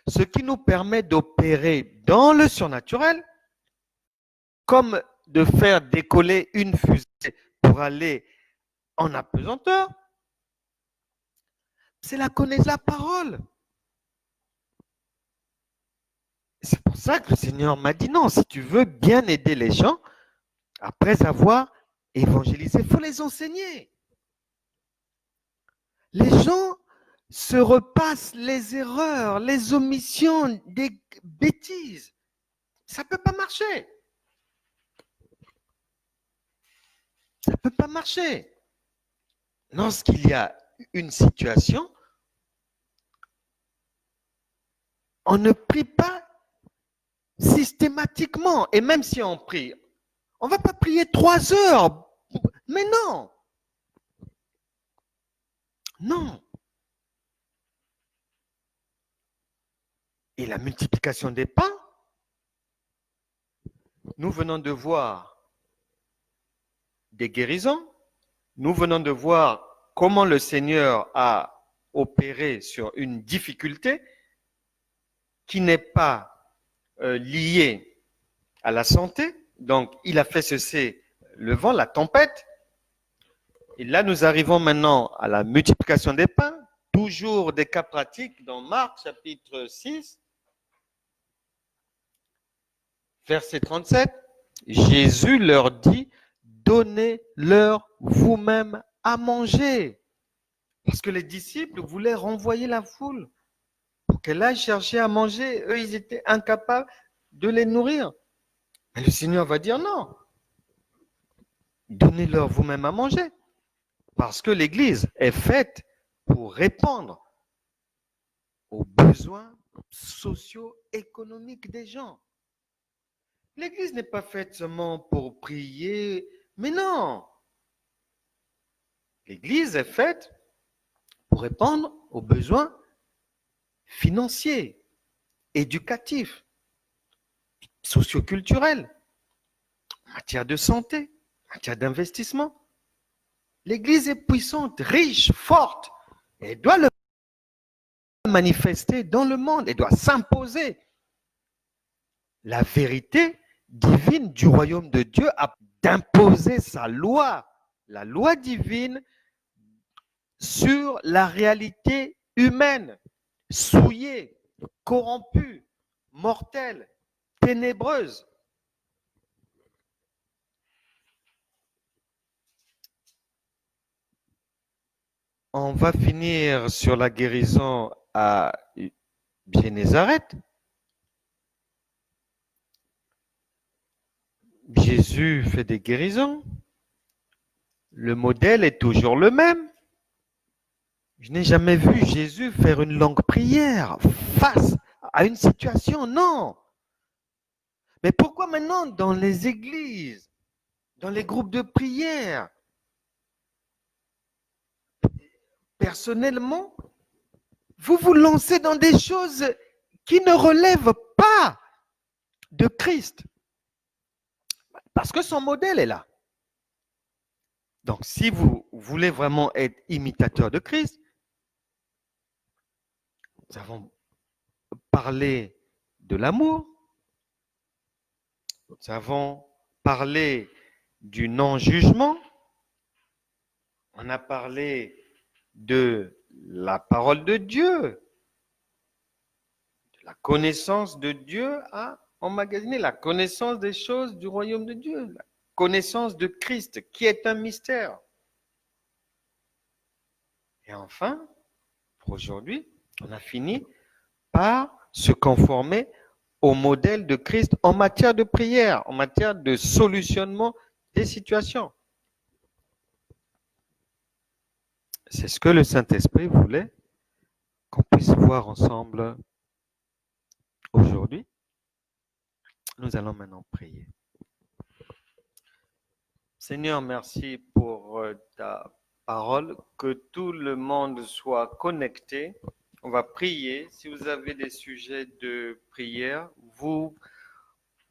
ce qui nous permet d'opérer dans le surnaturel, comme de faire décoller une fusée pour aller en apesanteur, c'est la connaissance de la parole. C'est pour ça que le Seigneur m'a dit non, si tu veux bien aider les gens, après avoir évangélisé, il faut les enseigner. Les gens se repassent les erreurs, les omissions, des bêtises. Ça ne peut pas marcher. Ça ne peut pas marcher. Lorsqu'il y a une situation, on ne prie pas systématiquement. Et même si on prie, on ne va pas prier 3 heures. Mais non. Non. Et la multiplication des pains, nous venons de voir des guérisons, nous venons de voir comment le Seigneur a opéré sur une difficulté qui n'est pas liée à la santé. Donc, il a fait cesser le vent, la tempête. Et là, nous arrivons maintenant à la multiplication des pains, toujours des cas pratiques dans Marc chapitre 6, verset 37. Jésus leur dit, donnez-leur vous-même à manger. Parce que les disciples voulaient renvoyer la foule pour qu'elle aille chercher à manger. Eux, ils étaient incapables de les nourrir. Mais le Seigneur va dire non. Donnez-leur vous-même à manger. Parce que l'Église est faite pour répondre aux besoins socio-économiques des gens. L'église n'est pas faite seulement pour prier, mais non. L'église est faite pour répondre aux besoins financiers, éducatifs, socioculturels, en matière de santé, en matière d'investissement. L'église est puissante, riche, forte. Elle doit le manifester dans le monde. Elle doit s'imposer. La vérité divine du royaume de Dieu a d'imposer sa loi, la loi divine, sur la réalité humaine, souillée, corrompue, mortelle, ténébreuse. On va finir sur la guérison à Génézareth. Jésus fait des guérisons. Le modèle est toujours le même. Je n'ai jamais vu Jésus faire une longue prière face à une situation, non. Mais pourquoi maintenant dans les églises, dans les groupes de prière, personnellement, vous vous lancez dans des choses qui ne relèvent pas de Christ? Parce que son modèle est là. Donc, si vous voulez vraiment être imitateur de Christ, nous avons parlé de l'amour, nous avons parlé du non-jugement, on a parlé de la parole de Dieu, de la connaissance de Dieu à emmagasiner, la connaissance des choses du royaume de Dieu, la connaissance de Christ, qui est un mystère. Et enfin, pour aujourd'hui, on a fini par se conformer au modèle de Christ en matière de prière, en matière de solutionnement des situations. C'est ce que le Saint-Esprit voulait qu'on puisse voir ensemble aujourd'hui. Nous allons maintenant prier. Seigneur, merci pour ta parole, que tout le monde soit connecté. On va prier. Si vous avez des sujets de prière, vous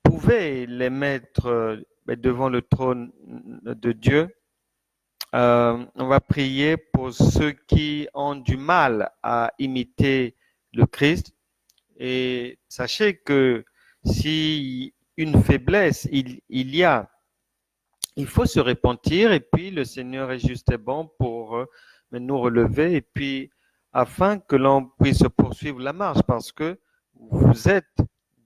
pouvez les mettre devant le trône de Dieu. On va prier pour ceux qui ont du mal à imiter le Christ. Et sachez que si une faiblesse il y a, il faut se repentir et puis le Seigneur est juste et bon pour nous relever et puis afin que l'on puisse poursuivre la marche parce que vous êtes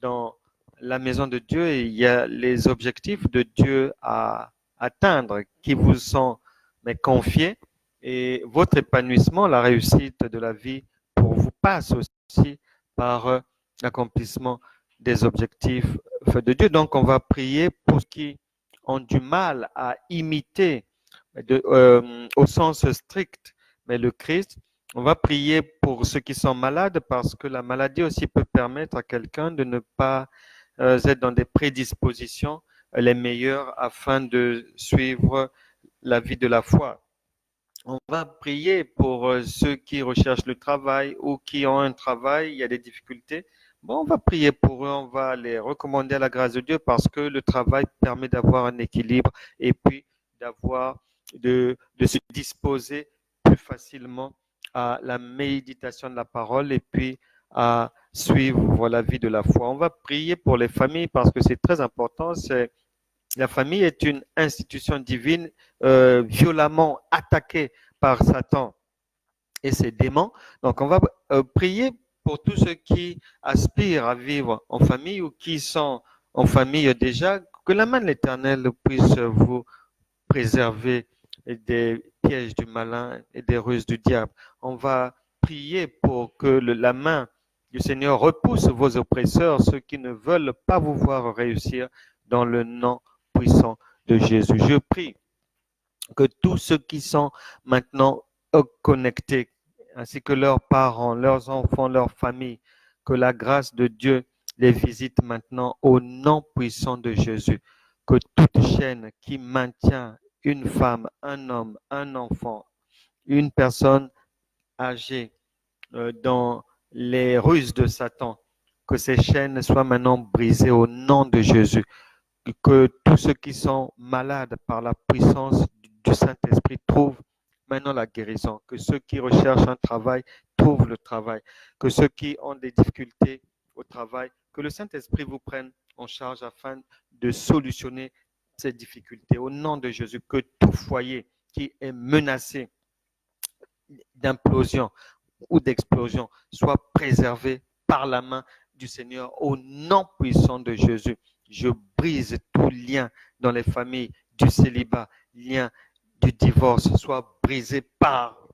dans la maison de Dieu et il y a les objectifs de Dieu à atteindre qui vous sont confiés et votre épanouissement, la réussite de la vie pour vous passe aussi par l'accomplissement des objectifs de Dieu. Donc on va prier pour ceux qui ont du mal à imiter au sens strict, mais le Christ. On va prier pour ceux qui sont malades parce que la maladie aussi peut permettre à quelqu'un de ne pas être dans des prédispositions les meilleures afin de suivre la vie de la foi. On va prier pour ceux qui recherchent le travail ou qui ont un travail, il y a des difficultés. Bon, on va prier pour eux, on va les recommander à la grâce de Dieu parce que le travail permet d'avoir un équilibre et puis de se disposer plus facilement à la méditation de la parole et puis à suivre la vie de la foi. On va prier pour les familles parce que c'est très important. La famille est une institution divine violemment attaquée par Satan et ses démons. Donc, on va prier pour tous ceux qui aspirent à vivre en famille ou qui sont en famille déjà, que la main de l'Éternel puisse vous préserver des pièges du malin et des ruses du diable. On va prier pour que la main du Seigneur repousse vos oppresseurs, ceux qui ne veulent pas vous voir réussir dans le nom puissant de Jésus. Je prie que tous ceux qui sont maintenant connectés, ainsi que leurs parents, leurs enfants, leurs familles, que la grâce de Dieu les visite maintenant au nom puissant de Jésus. Que toute chaîne qui maintient une femme, un homme, un enfant, une personne âgée dans les ruses de Satan, que ces chaînes soient maintenant brisées au nom de Jésus. Que tous ceux qui sont malades par la puissance du Saint-Esprit trouvent maintenant la guérison. Que ceux qui recherchent un travail trouvent le travail. Que ceux qui ont des difficultés au travail, que le Saint-Esprit vous prenne en charge afin de solutionner ces difficultés. Au nom de Jésus, que tout foyer qui est menacé d'implosion ou d'explosion soit préservé par la main du Seigneur au nom puissant de Jésus. Je brise tout lien dans les familles du célibat, lien du divorce, soit brisé par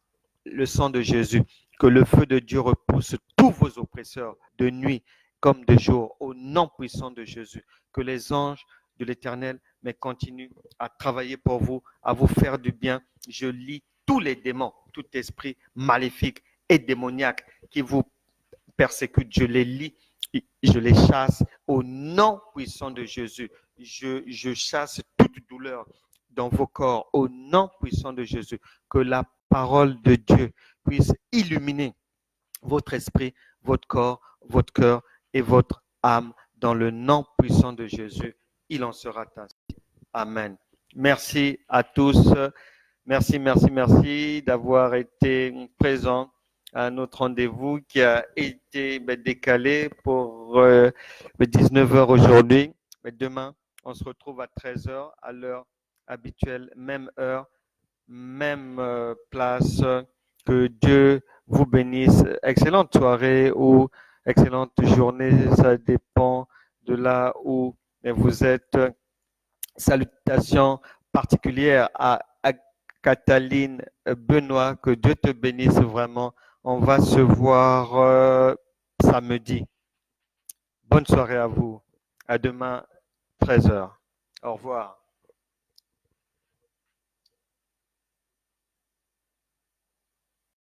le sang de Jésus. Que le feu de Dieu repousse tous vos oppresseurs de nuit comme de jour au nom puissant de Jésus. Que les anges de l'Éternel mais continuent à travailler pour vous, à vous faire du bien. Je lis tous les démons, tout esprit maléfique et démoniaque qui vous persécutent. Je les lis, je les chasse au nom puissant de Jésus. Je chasse toute douleur dans vos corps au nom puissant de Jésus. Que la parole de Dieu puisse illuminer votre esprit, votre corps, votre cœur et votre âme dans le nom puissant de Jésus. Il en sera ainsi. Amen. Merci à tous. Merci d'avoir été présents à notre rendez-vous qui a été décalé pour 19h aujourd'hui. Mais demain, on se retrouve à 13h à l'heure habituelle, même heure, même place. Que Dieu vous bénisse. Excellente soirée ou excellente journée, ça dépend de là où vous êtes. Salutations particulières à Cataline Benoît, que Dieu te bénisse vraiment. On va se voir samedi. Bonne soirée à vous. À demain, 13h. Au revoir.